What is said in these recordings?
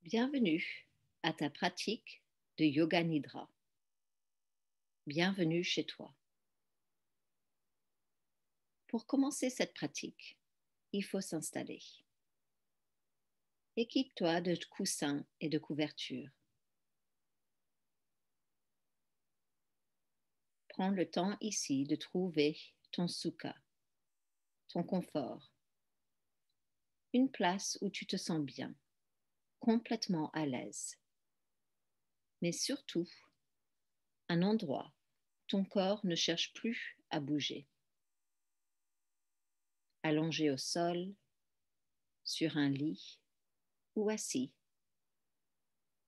Bienvenue à ta pratique de Yoga Nidra. Bienvenue chez toi. Pour commencer cette pratique, il faut s'installer. Équipe-toi de coussins et de couvertures. Prends le temps ici de trouver ton sukha, ton confort, une place où tu te sens bien, complètement à l'aise, mais surtout un endroit où ton corps ne cherche plus à bouger. Allongé au sol, sur un lit ou assis.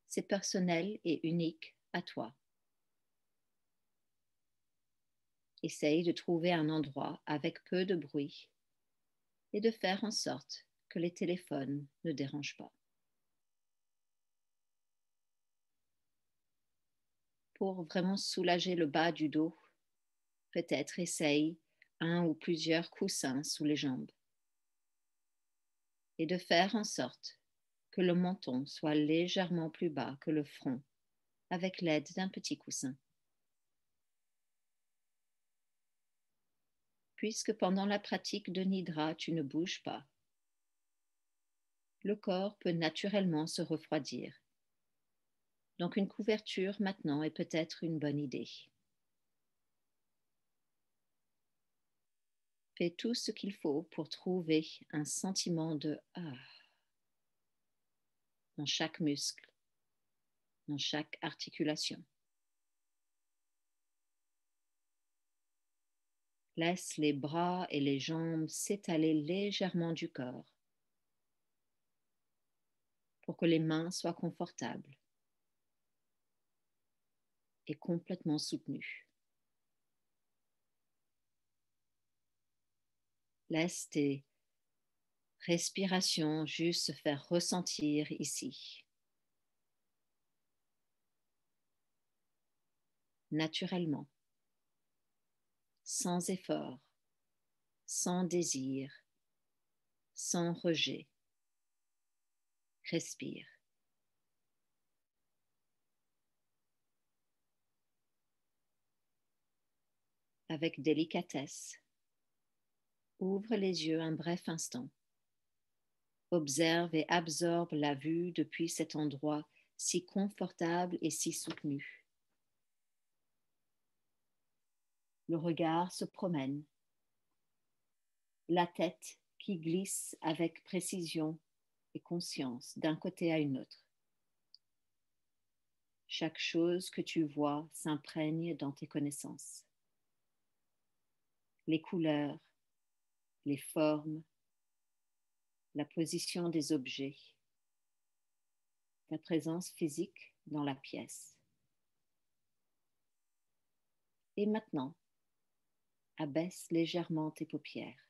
C'est personnel et unique à toi. Essaye de trouver un endroit avec peu de bruit et de faire en sorte que les téléphones ne dérangent pas. Pour vraiment soulager le bas du dos, peut-être essaye un ou plusieurs coussins sous les jambes et de faire en sorte que le menton soit légèrement plus bas que le front avec l'aide d'un petit coussin. Puisque pendant la pratique de Nidra, tu ne bouges pas, le corps peut naturellement se refroidir. Donc une couverture maintenant est peut-être une bonne idée. Fais tout ce qu'il faut pour trouver un sentiment de « ah » dans chaque muscle, dans chaque articulation. Laisse les bras et les jambes s'étaler légèrement du corps pour que les mains soient confortables et complètement soutenues. Laisse tes respirations juste se faire ressentir ici, naturellement, sans effort, sans désir, sans rejet. Respire. Avec délicatesse, ouvre les yeux un bref instant. Observe et absorbe la vue depuis cet endroit si confortable et si soutenu. Le regard se promène, la tête qui glisse avec précision et conscience d'un côté à une autre. Chaque chose que tu vois s'imprègne dans tes connaissances. Les couleurs, les formes, la position des objets, ta présence physique dans la pièce. Et maintenant, abaisse légèrement tes paupières.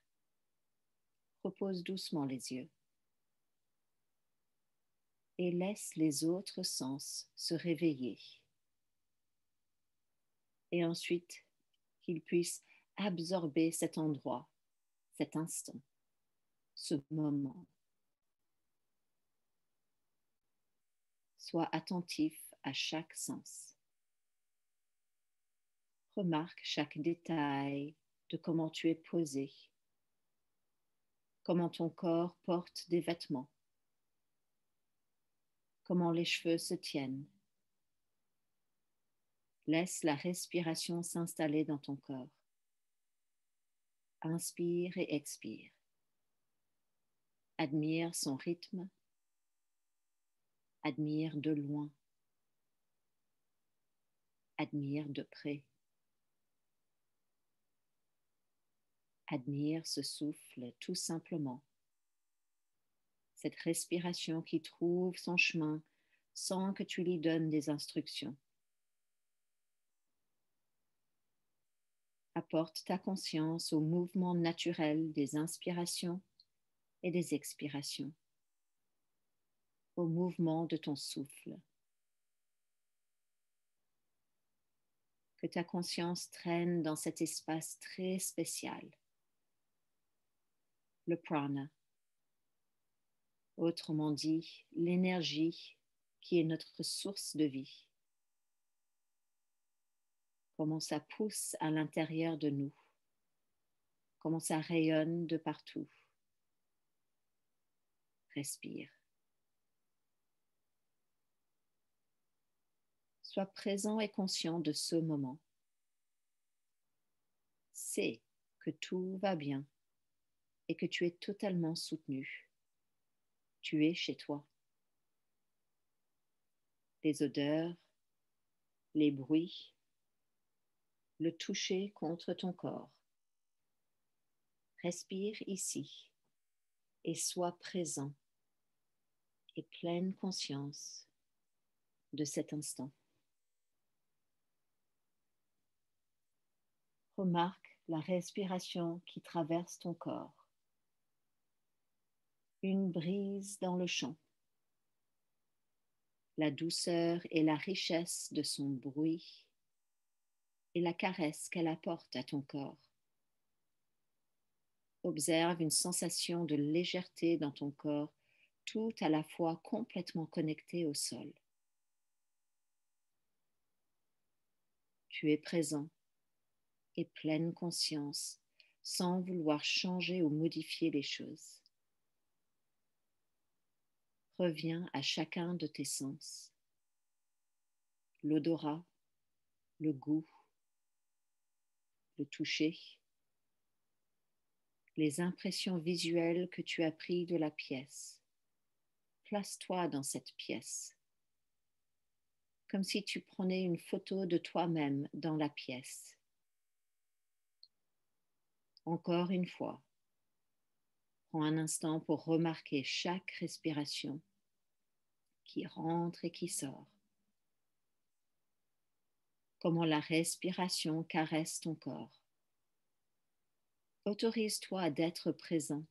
Repose doucement les yeux et laisse les autres sens se réveiller. Et ensuite, qu'ils puissent absorber cet endroit, cet instant, ce moment. Sois attentif à chaque sens. Remarque chaque détail de comment tu es posé, comment ton corps porte des vêtements, comment les cheveux se tiennent. Laisse la respiration s'installer dans ton corps. Inspire et expire. Admire son rythme. Admire de loin. Admire de près. Admire ce souffle tout simplement. Cette respiration qui trouve son chemin sans que tu lui donnes des instructions. Apporte ta conscience au mouvement naturel des inspirations et des expirations, au mouvement de ton souffle. Que ta conscience traîne dans cet espace très spécial, le prana, autrement dit l'énergie qui est notre source de vie. Comment ça pousse à l'intérieur de nous, comment ça rayonne de partout. Respire. Sois présent et conscient de ce moment. Sais que tout va bien et que tu es totalement soutenu. Tu es chez toi. Les odeurs, les bruits, le toucher contre ton corps. Respire ici et sois présent et pleine conscience de cet instant. Remarque la respiration qui traverse ton corps. Une brise dans le champ. La douceur et la richesse de son bruit et la caresse qu'elle apporte à ton corps. Observe une sensation de légèreté dans ton corps, tout à la fois complètement connecté au sol. Tu es présent et pleine conscience, sans vouloir changer ou modifier les choses. Reviens à chacun de tes sens. L'odorat, le goût, le toucher, les impressions visuelles que tu as prises de la pièce. Place-toi dans cette pièce, comme si tu prenais une photo de toi-même dans la pièce. Encore une fois, prends un instant pour remarquer chaque respiration qui rentre et qui sort. Comment la respiration caresse ton corps. Autorise-toi d'être présent,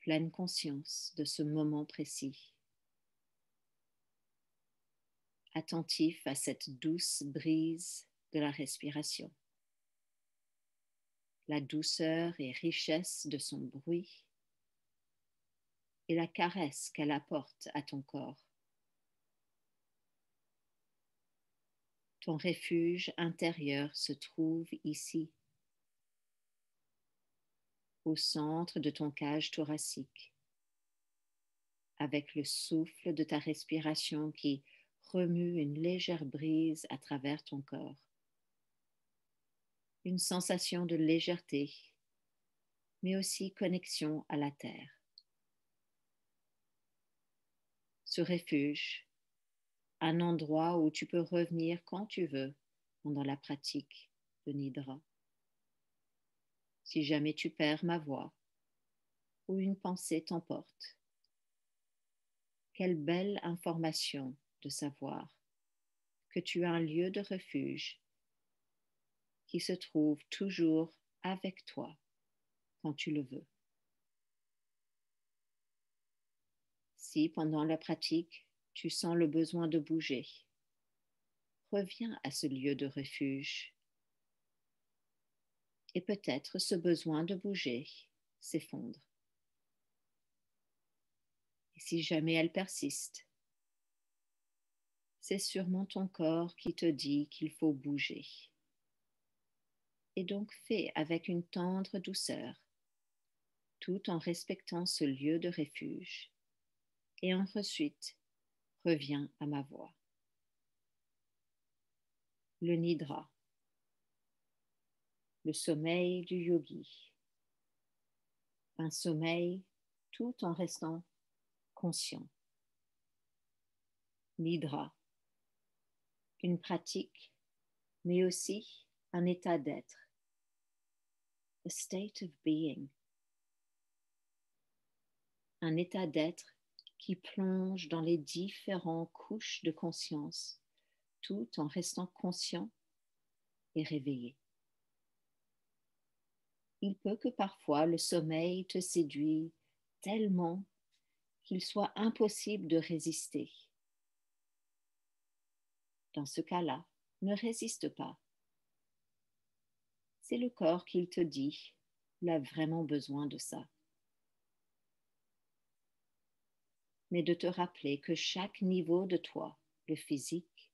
pleine conscience de ce moment précis. Attentif à cette douce brise de la respiration. La douceur et richesse de son bruit et la caresse qu'elle apporte à ton corps. Ton refuge intérieur se trouve ici, au centre de ton cage thoracique, avec le souffle de ta respiration qui remue une légère brise à travers ton corps. Une sensation de légèreté, mais aussi connexion à la terre. Ce refuge, un endroit où tu peux revenir quand tu veux pendant la pratique de Nidra. Si jamais tu perds ma voix ou une pensée t'emporte, quelle belle information de savoir que tu as un lieu de refuge qui se trouve toujours avec toi quand tu le veux. Si pendant la pratique, tu sens le besoin de bouger, reviens à ce lieu de refuge. Et peut-être ce besoin de bouger s'effondre. Et si jamais elle persiste, c'est sûrement ton corps qui te dit qu'il faut bouger. Et donc fais avec une tendre douceur, tout en respectant ce lieu de refuge. Et ensuite, reviens à ma voix. Le Nidra, le sommeil du yogi. Un sommeil tout en restant conscient. Nidra, une pratique, mais aussi un état d'être. A state of being. Un état d'être qui plonge dans les différentes couches de conscience, tout en restant conscient et réveillé. Il peut que parfois le sommeil te séduise tellement qu'il soit impossible de résister. Dans ce cas-là, ne résiste pas. C'est le corps qui te dit, il a vraiment besoin de ça. mais de te rappeler que chaque niveau de toi, le physique,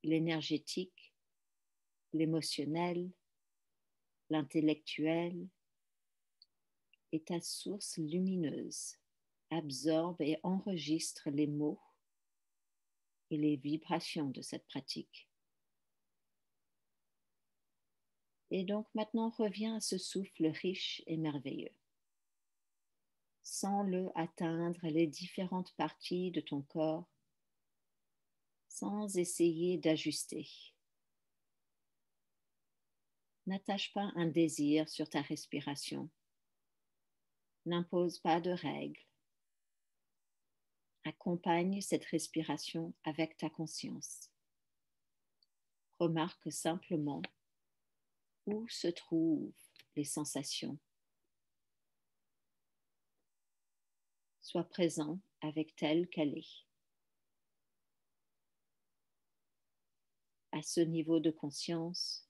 l'énergétique, l'émotionnel, l'intellectuel, est ta source lumineuse, absorbe et enregistre les mots et les vibrations de cette pratique. Et donc maintenant reviens à ce souffle riche et merveilleux. Sens-le atteindre les différentes parties de ton corps sans essayer d'ajuster. N'attache pas un désir sur ta respiration. N'impose pas de règles. Accompagne cette respiration avec ta conscience. Remarque simplement où se trouvent les sensations. Sois présent avec telle qu'elle est. À ce niveau de conscience,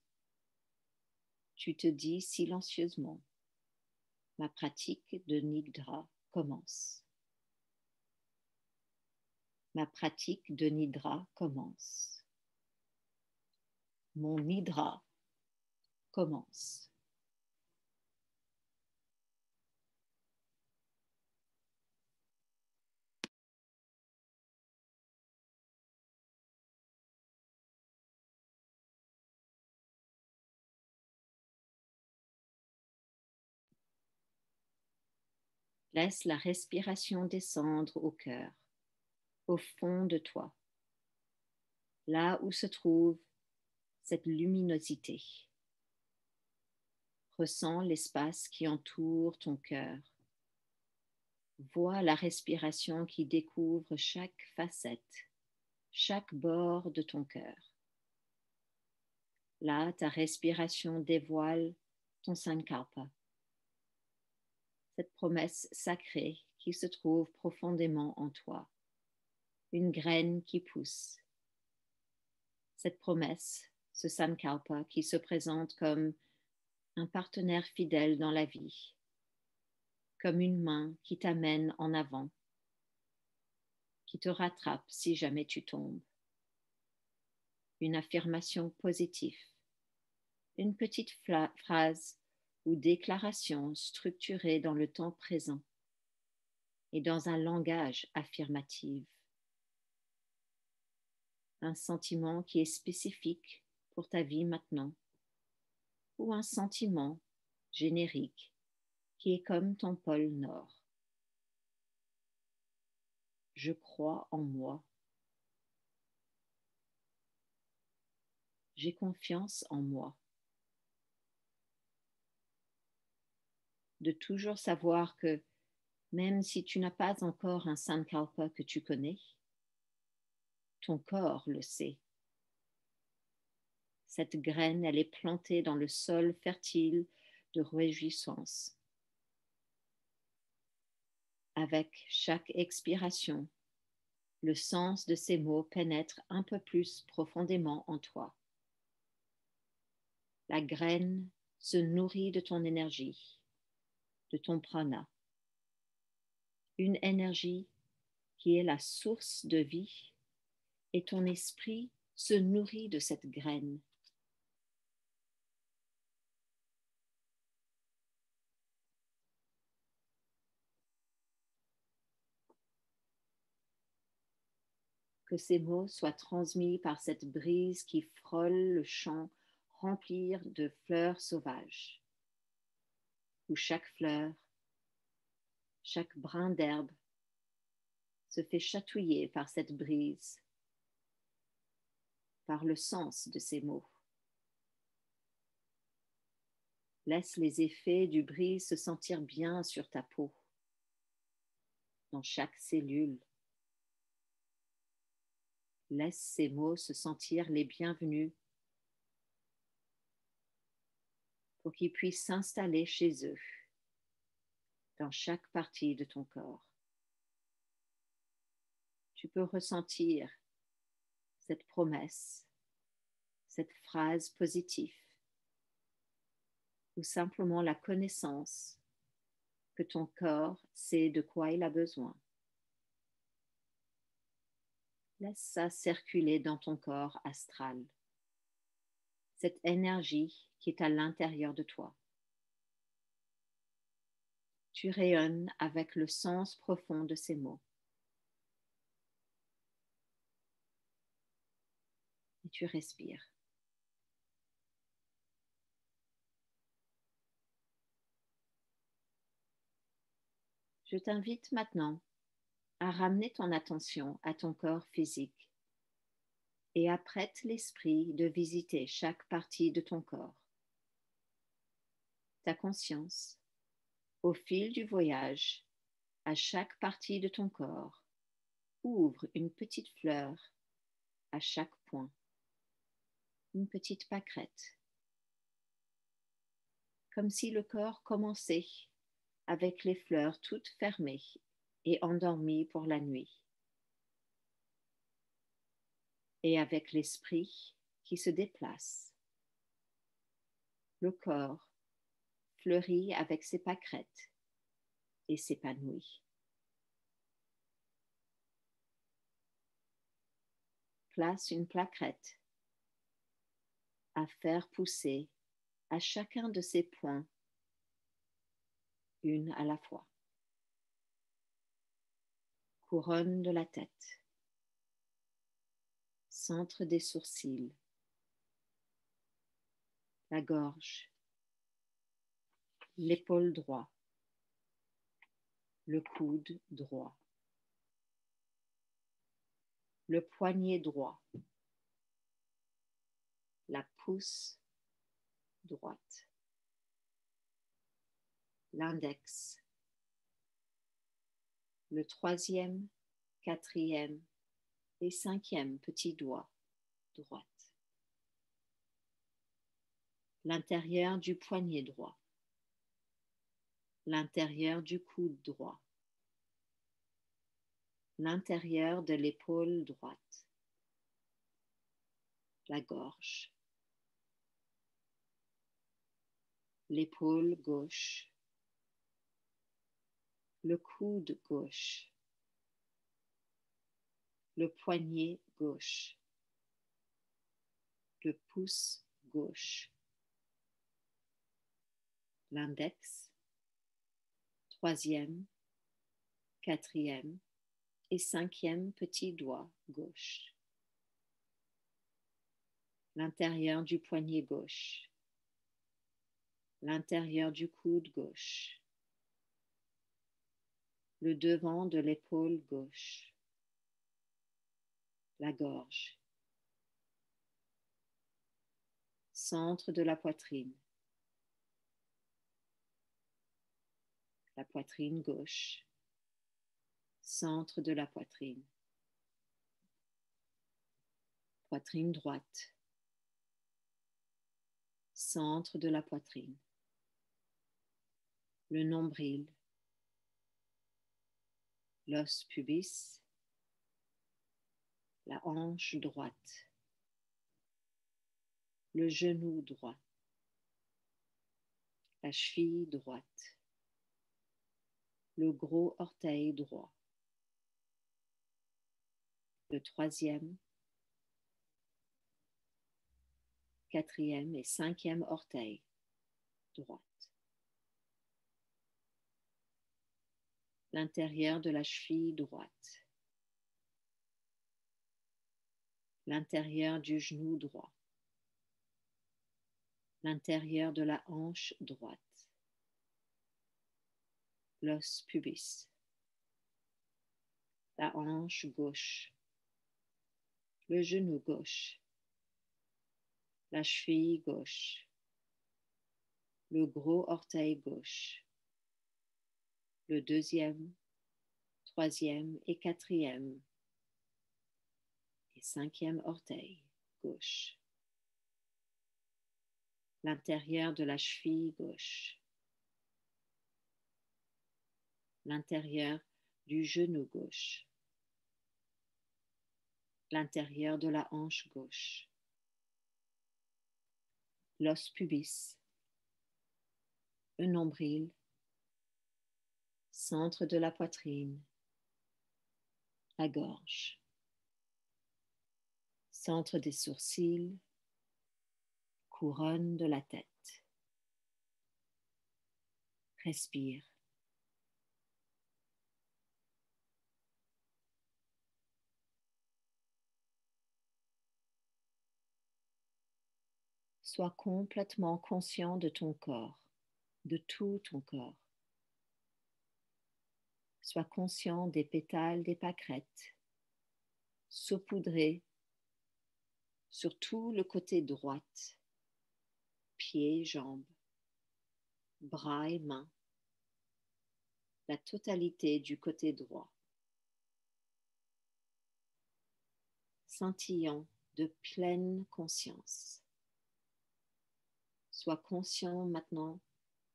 tu te dis silencieusement, ma pratique de Nidra commence. Ma pratique de Nidra commence. Mon Nidra commence. Laisse la respiration descendre au cœur, au fond de toi, là où se trouve cette luminosité. Ressens l'espace qui entoure ton cœur. Vois la respiration qui découvre chaque facette, chaque bord de ton cœur. Là, ta respiration dévoile ton sankalpa, cette promesse sacrée qui se trouve profondément en toi, une graine qui pousse. Cette promesse, ce sankalpa qui se présente comme un partenaire fidèle dans la vie, comme une main qui t'amène en avant, qui te rattrape si jamais tu tombes. Une affirmation positive, une petite phrase ou déclaration structurée dans le temps présent et dans un langage affirmatif. Un sentiment qui est spécifique pour ta vie maintenant ou un sentiment générique qui est comme ton pôle Nord. Je crois en moi. J'ai confiance en moi. De toujours savoir que même si tu n'as pas encore un sankalpa que tu connais, ton corps le sait. Cette graine, elle est plantée dans le sol fertile de réjouissance. Avec chaque expiration, le sens de ces mots pénètre un peu plus profondément en toi. La graine se nourrit de ton énergie, de ton prana. Une énergie qui est la source de vie et ton esprit se nourrit de cette graine. Que ces mots soient transmis par cette brise qui frôle le champ rempli de fleurs sauvages, où chaque fleur, chaque brin d'herbe se fait chatouiller par cette brise, par le sens de ces mots. Laisse les effets du brise se sentir bien sur ta peau, dans chaque cellule. Laisse ces mots se sentir les bienvenus pour qu'ils puissent s'installer chez eux, dans chaque partie de ton corps. Tu peux ressentir cette promesse, cette phrase positive, ou simplement la connaissance que ton corps sait de quoi il a besoin. Laisse ça circuler dans ton corps astral, cette énergie qui est à l'intérieur de toi. Tu rayonnes avec le sens profond de ces mots. Et tu respires. Je t'invite maintenant à ramener ton attention à ton corps physique et apprête l'esprit de visiter chaque partie de ton corps. Ta conscience, au fil du voyage, à chaque partie de ton corps, ouvre une petite fleur à chaque point, une petite pâquerette, comme si le corps commençait avec les fleurs toutes fermées et endormies pour la nuit, et avec l'esprit qui se déplace. Le corps fleurit avec ses pâquerettes et s'épanouit. Place une plaquette à faire pousser à chacun de ces points, une à la fois. Couronne de la tête, centre des sourcils, la gorge, l'épaule droit, le coude droit, le poignet droit, la pouce droite, l'index, le troisième, quatrième et cinquième petit doigt droite, l'intérieur du poignet droit, l'intérieur du coude droit, l'intérieur de l'épaule droite, la gorge, l'épaule gauche, le coude gauche, le poignet gauche, le pouce gauche, l'index, troisième, quatrième et cinquième petit doigt gauche, l'intérieur du poignet gauche, l'intérieur du coude gauche, le devant de l'épaule gauche, la gorge, centre de la poitrine gauche, centre de la poitrine droite, centre de la poitrine, le nombril, l'os pubis, la hanche droite, le genou droit, la cheville droite, le gros orteil droit, le troisième, quatrième et cinquième orteil droite, l'intérieur de la cheville droite, l'intérieur du genou droit, l'intérieur de la hanche droite, l'os pubis, la hanche gauche, le genou gauche, la cheville gauche, le gros orteil gauche, le deuxième, troisième et quatrième et cinquième orteil gauche, l'intérieur de la cheville gauche, l'intérieur du genou gauche, l'intérieur de la hanche gauche, l'os pubis, le nombril, centre de la poitrine, la gorge, centre des sourcils, couronne de la tête. Respire. Sois complètement conscient de ton corps, de tout ton corps. Sois conscient des pétales des pâquerettes, saupoudrés sur tout le côté droit, pieds, jambes, bras et mains, la totalité du côté droit. Scintillant de pleine conscience. Sois conscient maintenant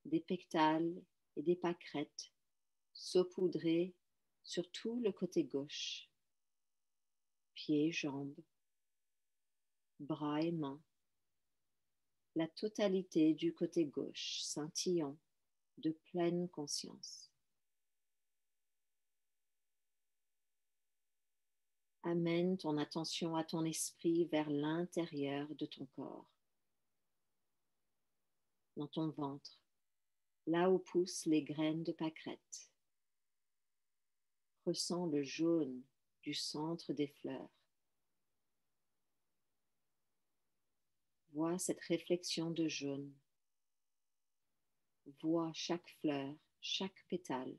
des pétales et des pâquerettes saupoudrés sur tout le côté gauche, pieds, jambes, bras et mains, la totalité du côté gauche scintillant de pleine conscience. Amène ton attention à ton esprit vers l'intérieur de ton corps, dans ton ventre, là où poussent les graines de pâquerettes. Ressens le jaune du centre des fleurs. Vois cette réflexion de jaune. Vois chaque fleur, chaque pétale.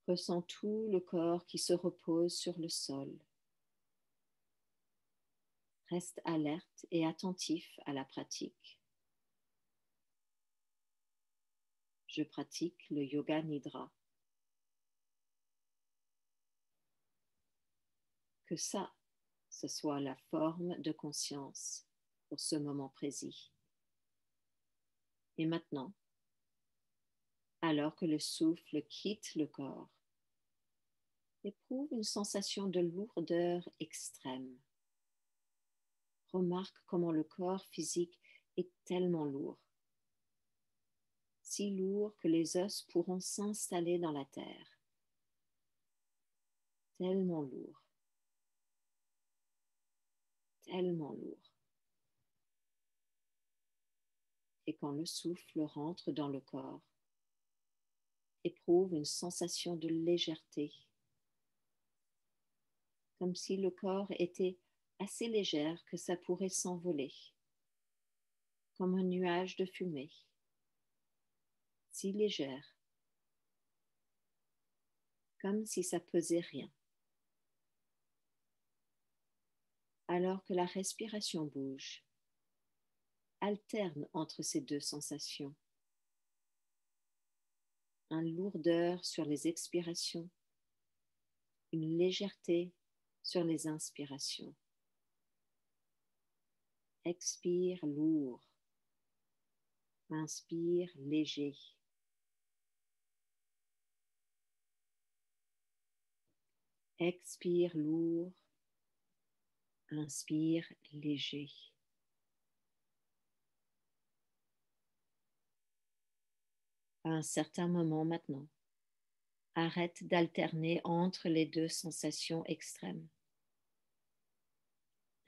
Ressens tout le corps qui se repose sur le sol. Reste alerte et attentif à la pratique. Je pratique le yoga nidra. Que ça, ce soit la forme de conscience pour ce moment précis. Et maintenant, alors que le souffle quitte le corps, éprouve une sensation de lourdeur extrême. Remarque comment le corps physique est tellement lourd. Si lourd que les os pourront s'installer dans la terre. Tellement lourd. Tellement lourd. Et quand le souffle rentre dans le corps, éprouve une sensation de légèreté, comme si le corps était assez légère que ça pourrait s'envoler, comme un nuage de fumée, si légère, comme si ça pesait rien. Alors que la respiration bouge, alterne entre ces deux sensations. Une lourdeur sur les expirations, une légèreté sur les inspirations. Expire lourd, inspire léger. Expire lourd, inspire léger. À un certain moment maintenant, arrête d'alterner entre les deux sensations extrêmes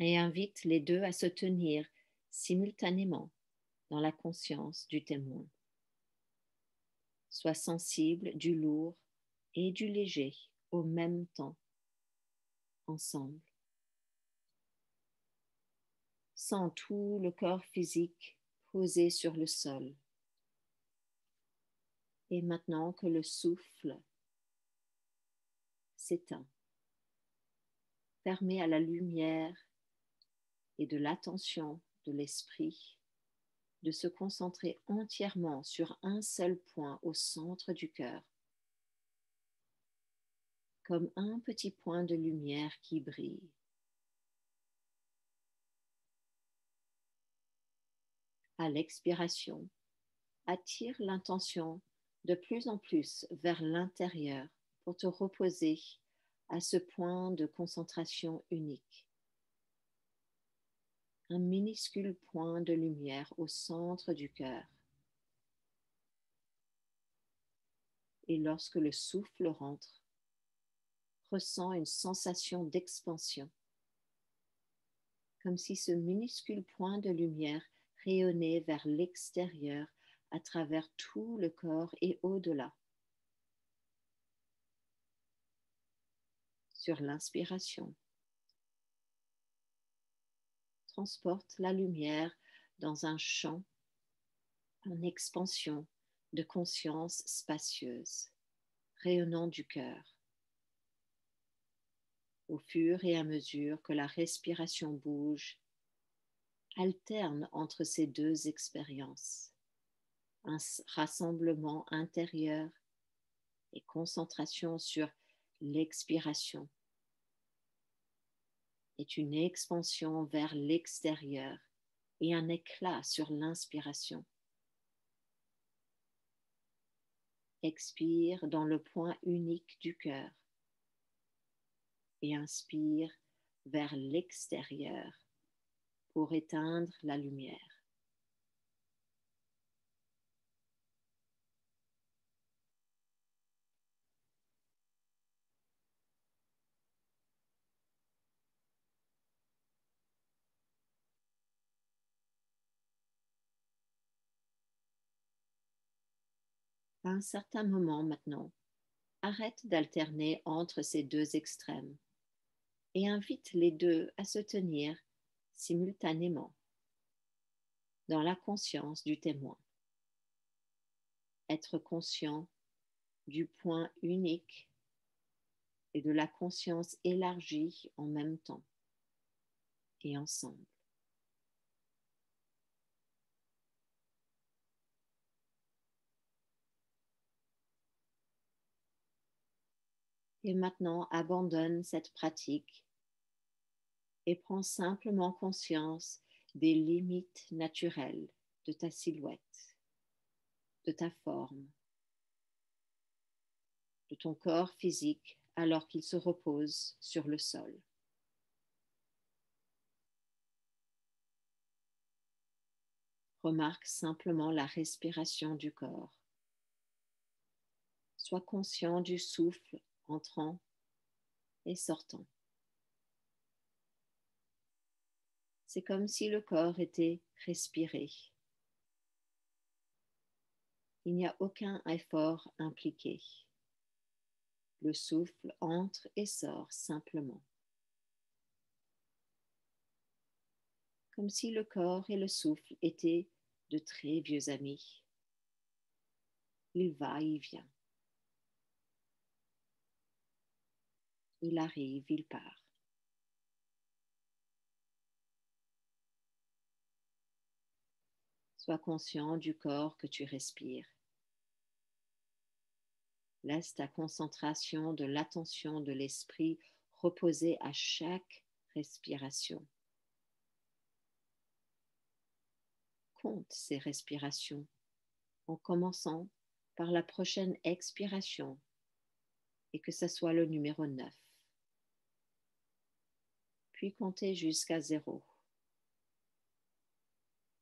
et invite les deux à se tenir simultanément dans la conscience du témoin. Sois sensible du lourd et du léger au même temps, ensemble. Sens tout le corps physique posé sur le sol. Et maintenant que le souffle s'éteint, permet à la lumière et de l'attention de l'esprit de se concentrer entièrement sur un seul point au centre du cœur, comme un petit point de lumière qui brille. À l'expiration, attire l'intention de plus en plus vers l'intérieur pour te reposer à ce point de concentration unique. Un minuscule point de lumière au centre du cœur. Et lorsque le souffle rentre, ressens une sensation d'expansion, comme si ce minuscule point de lumière rayonnait vers l'extérieur à travers tout le corps et au-delà. Sur l'inspiration, transporte la lumière dans un champ en expansion de conscience spacieuse, rayonnant du cœur. Au fur et à mesure que la respiration bouge, alterne entre ces deux expériences, un rassemblement intérieur et concentration sur l'expiration est une expansion vers l'extérieur et un éclat sur l'inspiration. Expire dans le point unique du cœur et inspire vers l'extérieur pour éteindre la lumière. À un certain moment maintenant, arrête d'alterner entre ces deux extrêmes et invite les deux à se tenir simultanément dans la conscience du témoin. Être conscient du point unique et de la conscience élargie en même temps et ensemble. Et maintenant, abandonne cette pratique et prends simplement conscience des limites naturelles de ta silhouette, de ta forme, de ton corps physique alors qu'il se repose sur le sol. Remarque simplement la respiration du corps. Sois conscient du souffle entrant et sortant. C'est comme si le corps était respiré. Il n'y a aucun effort impliqué. Le souffle entre et sort simplement. Comme si le corps et le souffle étaient de très vieux amis. Il va, il vient. Il arrive, il part. Sois conscient du corps que tu respires. Laisse ta concentration de l'attention de l'esprit reposer à chaque respiration. Compte ces respirations en commençant par la prochaine expiration et que ce soit le numéro 9. Puis comptez jusqu'à 0.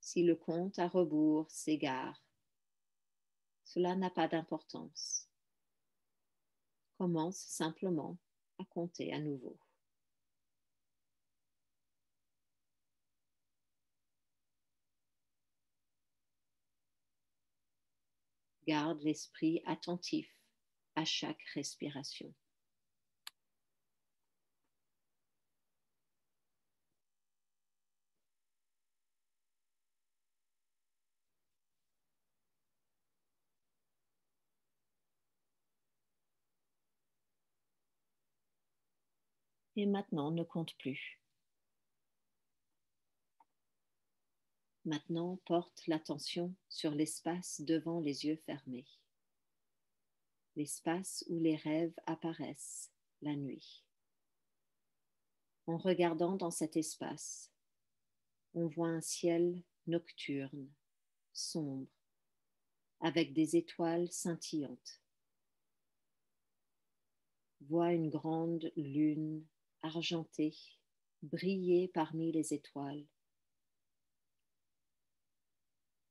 Si le compte à rebours s'égare, cela n'a pas d'importance. Commence simplement à compter à nouveau. Garde l'esprit attentif à chaque respiration. Et maintenant, ne compte plus. Maintenant, porte l'attention sur l'espace devant les yeux fermés. L'espace où les rêves apparaissent la nuit. En regardant dans cet espace, on voit un ciel nocturne, sombre, avec des étoiles scintillantes. Vois une grande lune argentée briller parmi les étoiles.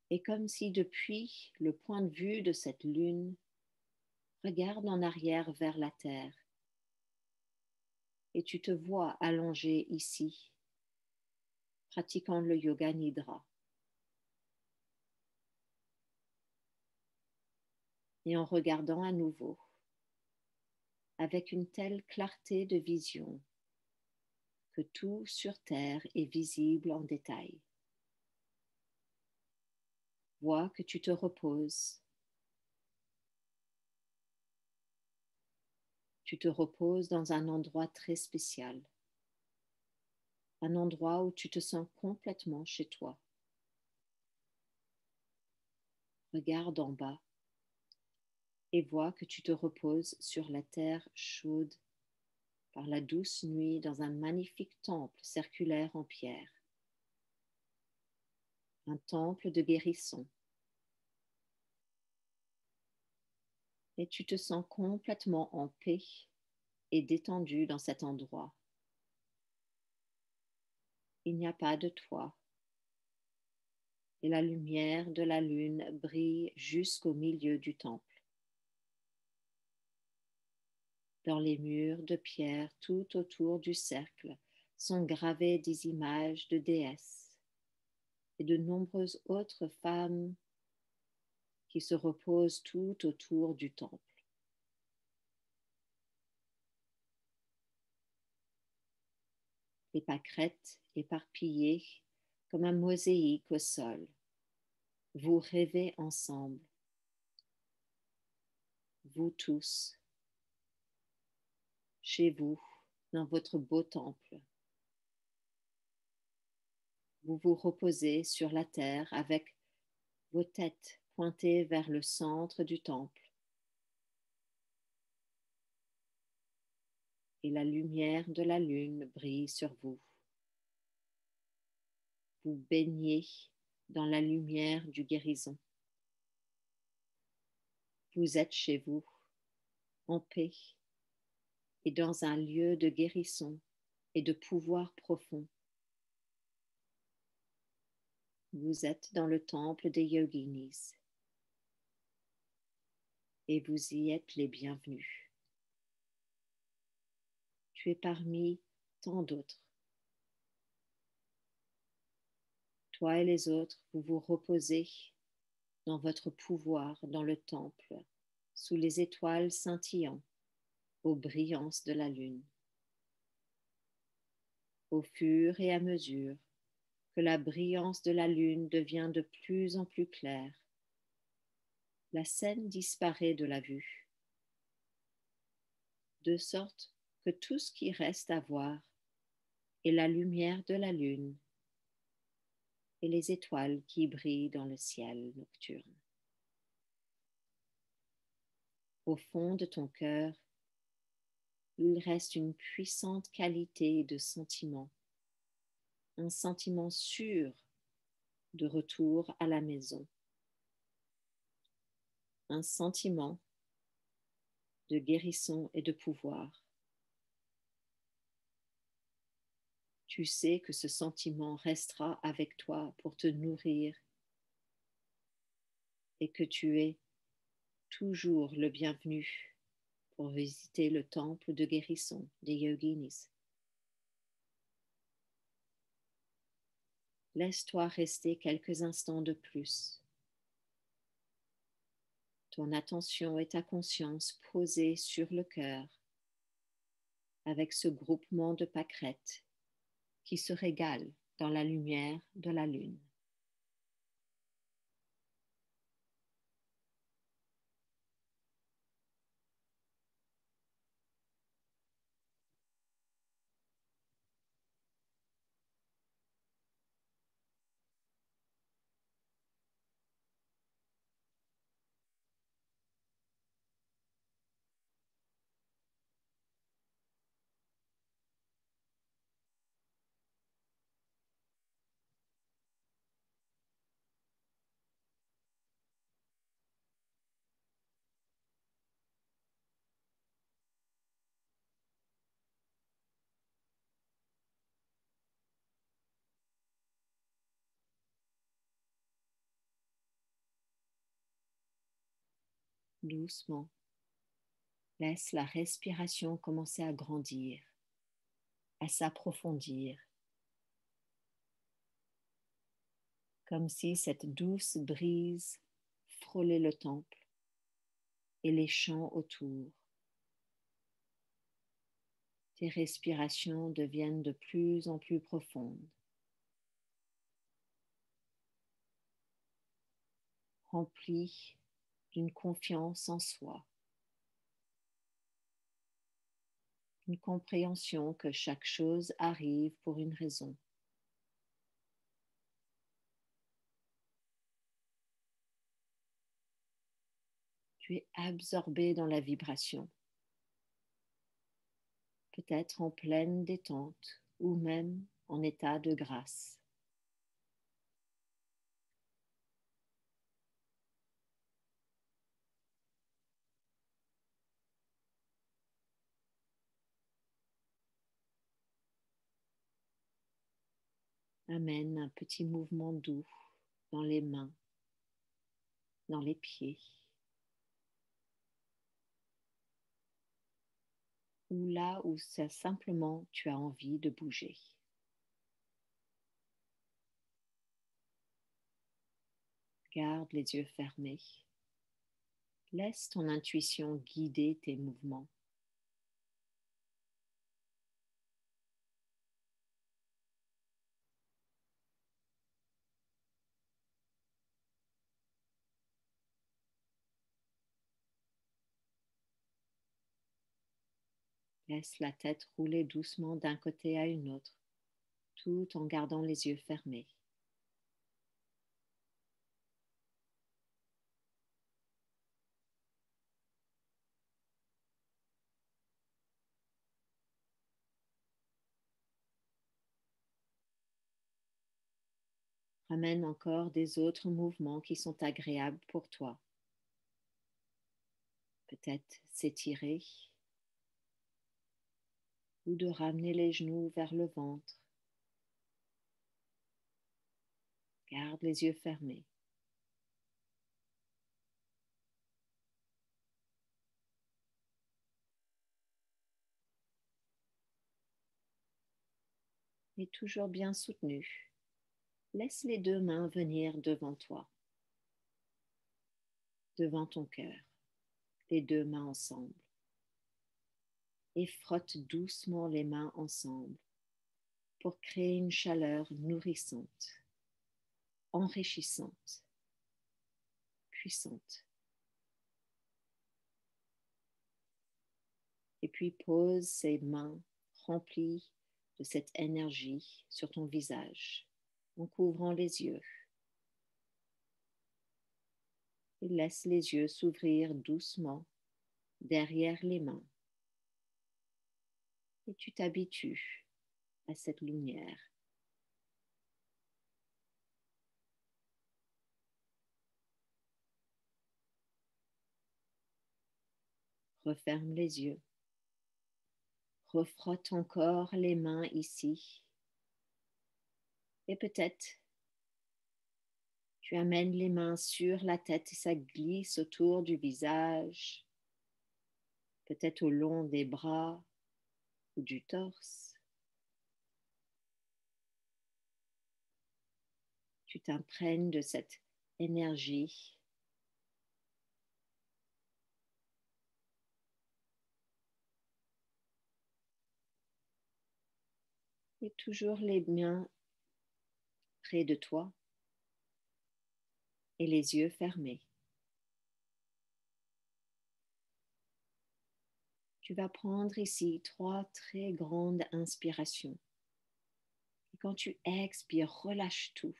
Et comme si depuis le point de vue de cette lune, regarde en arrière vers la terre et tu te vois allongé ici, pratiquant le yoga nidra. Et en regardant à nouveau, avec une telle clarté de vision, que tout sur terre est visible en détail. Vois que tu te reposes. Tu te reposes dans un endroit très spécial, un endroit où tu te sens complètement chez toi. Regarde en bas et vois que tu te reposes sur la terre chaude par la douce nuit dans un magnifique temple circulaire en pierre, un temple de guérison. Et tu te sens complètement en paix et détendu dans cet endroit. Il n'y a pas de toit et la lumière de la lune brille jusqu'au milieu du temple. Dans les murs de pierre tout autour du cercle sont gravées des images de déesses et de nombreuses autres femmes qui se reposent tout autour du temple. Les pâquerettes éparpillées comme un mosaïque au sol. Vous rêvez ensemble, vous tous, chez vous, dans votre beau temple. Vous vous reposez sur la terre avec vos têtes pointées vers le centre du temple. Et la lumière de la lune brille sur vous. Vous baignez dans la lumière du guérison. Vous êtes chez vous, en paix, et dans un lieu de guérison et de pouvoir profond. Vous êtes dans le temple des yoginis et vous y êtes les bienvenus. Tu es parmi tant d'autres. Toi et les autres, vous vous reposez dans votre pouvoir dans le temple, sous les étoiles scintillant, aux brillances de la lune. Au fur et à mesure que la brillance de la lune devient de plus en plus claire, la scène disparaît de la vue, de sorte que tout ce qui reste à voir est la lumière de la lune et les étoiles qui brillent dans le ciel nocturne. Au fond de ton cœur, il reste une puissante qualité de sentiment, un sentiment sûr de retour à la maison, un sentiment de guérison et de pouvoir. Tu sais que ce sentiment restera avec toi pour te nourrir et que tu es toujours le bienvenu pour visiter le temple de guérison des yoginis. Laisse-toi rester quelques instants de plus. Ton attention et ta conscience posées sur le cœur avec ce groupement de pâquerettes qui se régale dans la lumière de la lune. Doucement, laisse la respiration commencer à grandir à s'approfondir, comme si cette douce brise frôlait le temple et les champs autour. Tes respirations deviennent de plus en plus profondes, remplies d'une confiance en soi, une compréhension que chaque chose arrive pour une raison. Tu es absorbé dans la vibration, peut-être en pleine détente ou même en état de grâce. Amène un petit mouvement doux dans les mains, dans les pieds, ou là où c'est simplement tu as envie de bouger. Garde les yeux fermés. Laisse ton intuition guider tes mouvements. Laisse la tête rouler doucement d'un côté à une autre, tout en gardant les yeux fermés. Ramène encore des autres mouvements qui sont agréables pour toi. Peut-être s'étirer ou de ramener les genoux vers le ventre. Garde les yeux fermés. Et toujours bien soutenu. Laisse les deux mains venir devant toi, devant ton cœur, les deux mains ensemble. Et frotte doucement les mains ensemble pour créer une chaleur nourrissante, enrichissante, puissante. Et puis pose ces mains remplies de cette énergie sur ton visage en couvrant les yeux. Et laisse les yeux s'ouvrir doucement derrière les mains. Et tu t'habitues à cette lumière. Referme les yeux. Refrotte encore les mains ici. Et peut-être tu amènes les mains sur la tête et ça glisse autour du visage, peut-être au long des bras ou du torse. Tu t'imprègnes de cette énergie. Et toujours les mains près de toi et les yeux fermés. Tu vas prendre ici 3 très grandes inspirations. Et quand tu expires, relâche tout.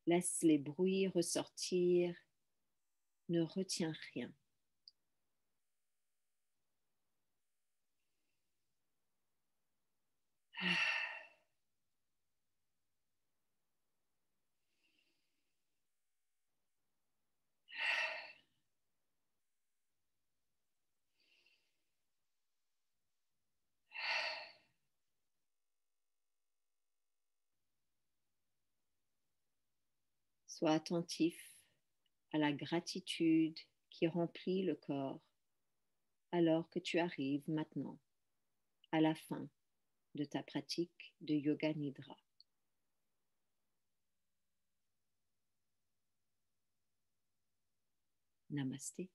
Laisse les bruits ressortir. Ne retiens rien. Sois attentif à la gratitude qui remplit le corps alors que tu arrives maintenant à la fin de ta pratique de Yoga Nidra. Namasté.